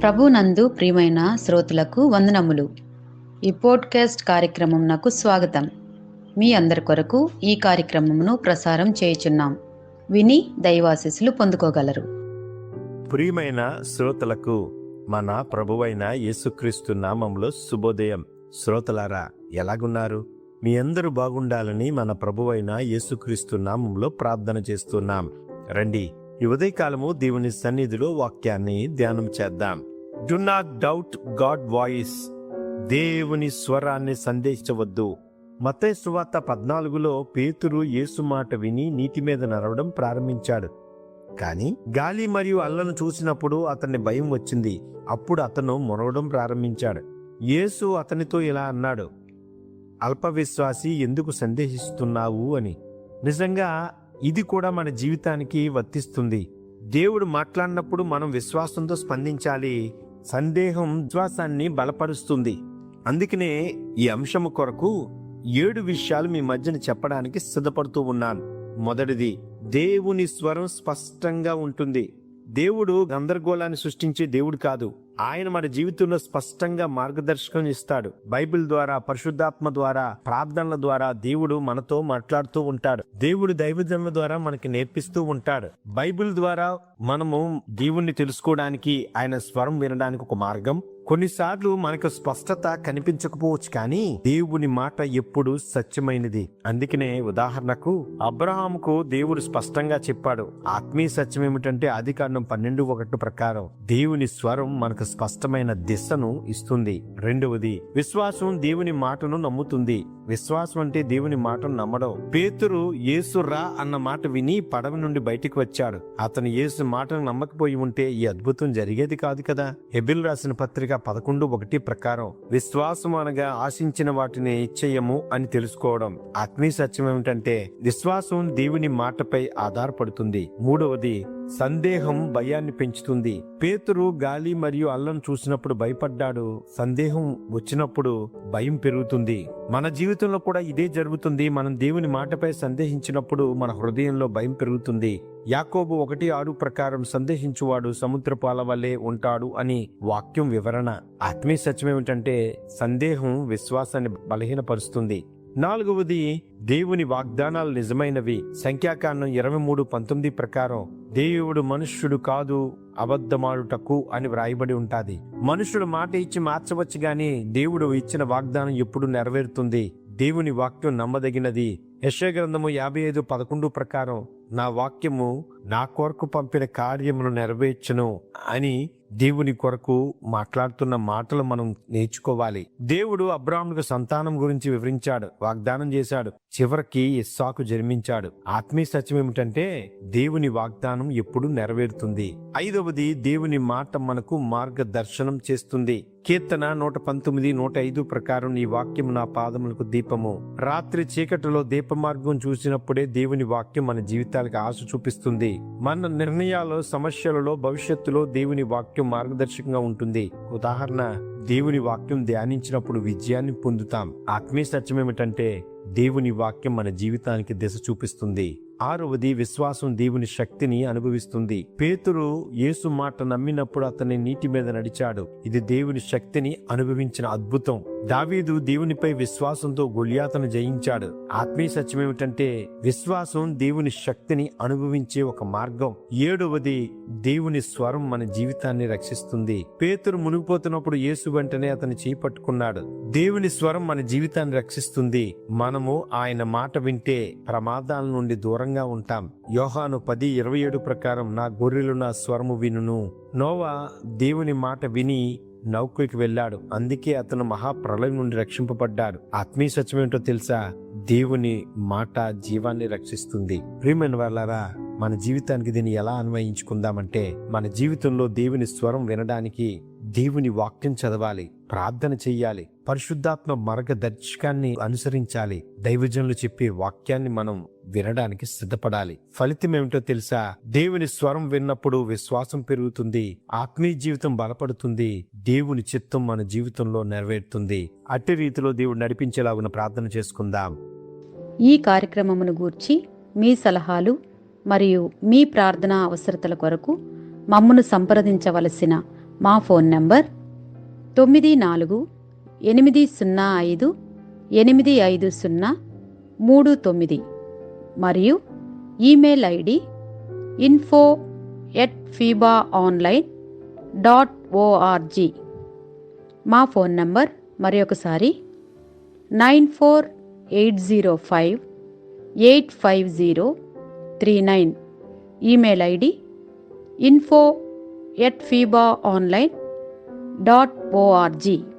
ప్రభునందు ప్రియమైన శ్రోతలకు వందనములు. ఈ పోడ్కాస్ట్ కార్యక్రమంనకు స్వాగతం. మీ అందరి కొరకు ఈ కార్యక్రమమును ప్రసారం చేయుచున్నాం. విని దైవాశీస్సులు పొందుకోగలరు. ప్రియమైన శ్రోతలకు మన ప్రభువైన యేసుక్రీస్తు నామములో శుభోదయం. శ్రోతలారా, ఎలాగున్నారు? మీ అందరూ బాగుండాలని మన ప్రభువైన యేసుక్రీస్తు నామములో ప్రార్థన చేస్తున్నాం. రండి, ఈ ఉదయకాలము దేవుని సన్నిధిలో వాక్యాన్ని ధ్యానం చేద్దాం. Do not doubt God voice. దేవుని స్వరాన్ని సందేహించవద్దు. మత్తయి సువార్త 14లో పేతురు యేసు మాట విని నీటి మీద నడవడం ప్రారంభించాడు. కానీ గాలి మరియు అల్లను చూసినప్పుడు అతన్ని భయం వచ్చింది. అప్పుడు అతను మునగడం ప్రారంభించాడు. యేసు అతనితో ఇలా అన్నాడు, అల్పవిశ్వాసి, ఎందుకు సందేహిస్తున్నావు అని. నిజంగా ఇది కూడా మన జీవితానికి వర్తిస్తుంది. దేవుడు మాట్లాడినప్పుడు మనం విశ్వాసంతో స్పందించాలి. సందేహం విశ్వాసాన్ని బలపరుస్తుంది. అందుకనే ఈ అంశము కొరకు 7 విషయాలు మీ మధ్యన చెప్పడానికి సిద్ధపడుతూ ఉన్నాను. మొదటిది, దేవుని స్వరం స్పష్టంగా ఉంటుంది. దేవుడు గందరగోళాన్ని సృష్టించే దేవుడు కాదు. ఆయన మన జీవితంలో స్పష్టంగా మార్గదర్శకం ఇస్తాడు. బైబిల్ ద్వారా, పరిశుద్ధాత్మ ద్వారా, ప్రార్థనల ద్వారా దేవుడు మనతో మాట్లాడుతూ ఉంటాడు. దేవుడు దైవజనుల ద్వారా మనకి నేర్పిస్తూ ఉంటాడు. బైబిల్ ద్వారా మనము దేవుణ్ణి తెలుసుకోవడానికి, ఆయన స్వరం వినడానికి ఒక మార్గం. కొన్నిసార్లు మనకు స్పష్టత కనిపించకపోవచ్చు, కానీ దేవుని మాట ఎప్పుడు సత్యమైనది. అందుకనే ఉదాహరణకు అబ్రహాముకు దేవుడు స్పష్టంగా చెప్పాడు. ఆత్మీయ సత్యం ఏమిటంటే ఆదికాండం 12:1 ప్రకారం దేవుని స్వరం మనకు స్పష్టమైన దిశను ఇస్తుంది. రెండవది, విశ్వాసం దేవుని మాటను నమ్ముతుంది. విశ్వాసం అంటే దేవుని మాటను నమ్మడం. పేతురు యేసు రా అన్న మాట విని పడవ నుండి బయటికి వచ్చాడు. అతను యేసు మాటను నమ్మకపోయి ఉంటే ఈ అద్భుతం జరిగేది కాదు కదా. హెబెలు రాసిన పత్రిక 11:1 ప్రకారం విశ్వాసం అనగా ఆశించిన వాటిని నిశ్చయము అని తెలుసుకోవడం. ఆత్మీయ సత్యం ఏమిటంటే విశ్వాసం దేవుని మాటపై ఆధారపడుతుంది. మూడవది, సందేహం భయాన్ని పెంచుతుంది. పేతురు గాలి మరియు అల్లను చూసినప్పుడు భయపడ్డాడు. సందేహం వచ్చినప్పుడు భయం పెరుగుతుంది. మన జీవితంలో కూడా ఇదే జరుగుతుంది. మనం దేవుని మాటపై సందేహించినప్పుడు మన హృదయంలో భయం పెరుగుతుంది. యాకోబు 1:6 ప్రకారం సందేహించువాడు సముద్రపు అల వలె ఉంటాడు అని వాక్యం వివరణ. ఆత్మీయ సత్యం ఏమిటంటే సందేహం విశ్వాసాన్ని బలహీనపరుస్తుంది. నాలుగవది, దేవుని వాగ్దానాలు నిజమైనవి. సంఖ్యాకాండం 23:19 ప్రకారం దేవుడు మనుష్యుడు కాదు అబద్ధమాడుటకు అని వ్రాయబడి ఉంటాది. మనుషుడు మాట ఇచ్చి మార్చవచ్చు, గాని దేవుడు ఇచ్చిన వాగ్దానం ఎప్పుడు నెరవేరుతుంది. దేవుని వాక్యం నమ్మదగినది. యెషయా గ్రంథము 55:11 ప్రకారం నా వాక్యము నా కొరకు పంపిన కార్యమును నెరవేర్చును అని దేవుని కొరకు మాట్లాడుతున్న మాటలు మనం నేర్చుకోవాలి. దేవుడు అబ్రాహాముకు సంతానం గురించి వివరించాడు, వాగ్దానం చేశాడు. చివరికి ఇస్సాకు జన్మించాడు. ఆత్మీయ సత్యం ఏమిటంటే దేవుని వాగ్దానం ఎప్పుడు నెరవేరుతుంది. ఐదవది, దేవుని మాట మనకు మార్గదర్శనం చేస్తుంది. కీర్తన 119:105 ప్రకారం నీ వాక్యం నా పాదములకు దీపము. రాత్రి చీకటిలో దీప మార్గం చూసినప్పుడే దేవుని వాక్యం మన జీవితాలకు ఆశ చూపిస్తుంది. మన నిర్ణయాలు, సమస్యలలో, భవిష్యత్తులో దేవుని వాక్యం మార్గదర్శకంగా ఉంటుంది. ఉదాహరణ, దేవుని వాక్యం ధ్యానించినప్పుడు విజయాన్ని పొందుతాం. ఆత్మీయ సత్యం ఏమిటంటే దేవుని వాక్యం మన జీవితానికి దిశ చూపిస్తుంది. ఆరవది, విశ్వాసం దేవుని శక్తిని అనుభవిస్తుంది. పేతురు యేసు మాట నమ్మినప్పుడు అతన్ని నీటి మీద నడిచాడు. ఇది దేవుని శక్తిని అనుభవించిన అద్భుతం. దావీదు దేవునిపై విశ్వాసంతో గొలియాతును జయించాడు. ఆత్మీయ సత్యం ఏమిటంటే విశ్వాసం దేవుని శక్తిని అనుభవించే ఒక మార్గం. ఏడవది, దేవుని స్వరం మన జీవితాన్ని రక్షిస్తుంది. పేతురు మునిగిపోతున్నప్పుడు యేసు వెంటనే అతన్ని చేపట్టుకున్నాడు. దేవుని స్వరం మన జీవితాన్ని రక్షిస్తుంది. మనము ఆయన మాట వింటే ప్రమాదాల నుండి దూరంగా ఉంటాం. యోహాను 10:27 ప్రకారం నా గొర్రెలు నా స్వరము వినును. నోవా దేవుని మాట విని నౌకకి వెళ్ళాడు. అందుకే అతను మహాప్రళయం నుండి రక్షింపబడ్డాడు. ఆత్మీయ సత్యం ఏంటో తెలుసా? దేవుని మాట జీవాన్ని రక్షిస్తుంది. ప్రియమైన వాళ్ళారా, మన జీవితానికి దీన్ని ఎలా అన్వయించుకుందామంటే మన జీవితంలో దేవుని స్వరం వినడానికి దేవుని వాక్యం చదవాలి, ప్రార్థన చెయ్యాలి, పరిశుద్ధాత్మ మార్గదర్శకాన్ని అనుసరించాలి, దైవజనులు చెప్పే వాక్యాన్ని మనం వినడానికి సిద్ధపడాలి. ఫలితం ఏమిటో తెలుసా? దేవుని స్వరం విన్నప్పుడు విశ్వాసం పెరుగుతుంది, ఆత్మీయ జీవితం బలపడుతుంది, దేవుని చిత్తం మన జీవితంలో నెరవేరుతుంది. అట్టి రీతిలో దేవుడు నడిపించేలాగున ప్రార్థన చేసుకుందాం. ఈ కార్యక్రమమును గూర్చి మీ సలహాలు మరియు మీ ప్రార్థనా అవసరతల కొరకు మమ్మను సంప్రదించవలసిన మా ఫోన్ నంబర్ 9480585039 మరియు ఈమెయిల్ ఐడి info@fibaonline.org. మా ఫోన్ నంబర్ మరొకసారి 9480585039. Email ID info@fibaonline.org.